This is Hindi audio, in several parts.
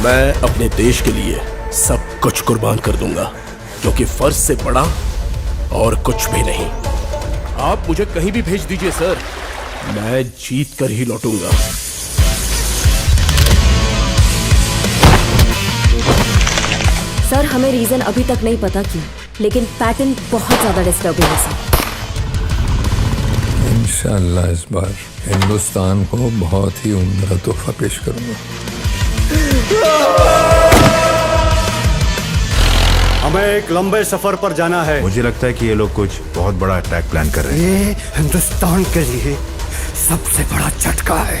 मैं अपने देश के लिए सब कुछ कुर्बान कर दूंगा, क्योंकि फर्ज से बड़ा और कुछ भी नहीं। आप मुझे कहीं भी भेज दीजिए सर, मैं जीत कर ही लौटूंगा। सर हमें रीजन अभी तक नहीं पता क्यों, लेकिन पैटर्न बहुत ज्यादा डिस्टर्बिंग है सर। इंशाल्लाह इस बार हिंदुस्तान को बहुत ही उम्दा तोहफा पेश करूंगा। हमें एक लंबे सफर पर जाना है। मुझे लगता है कि ये लोग कुछ बहुत बड़ा अटैक प्लान कर रहे हैं। ये हिंदुस्तान के लिए सबसे बड़ा झटका है।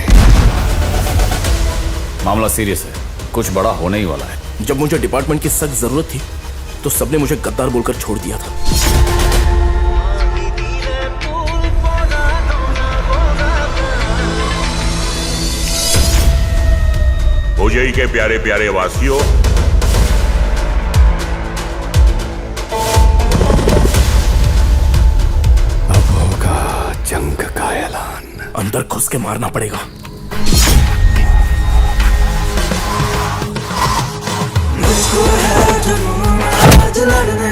मामला सीरियस है, कुछ बड़ा होने ही वाला है। जब मुझे डिपार्टमेंट की सख्त जरूरत थी तो सबने मुझे गद्दार बोलकर छोड़ दिया था। उजई के प्यारे प्यारे वासियों, अब होगा जंग का ऐलान। अंदर घुस के मारना पड़ेगा। मुझको है जुनून आज लड़ने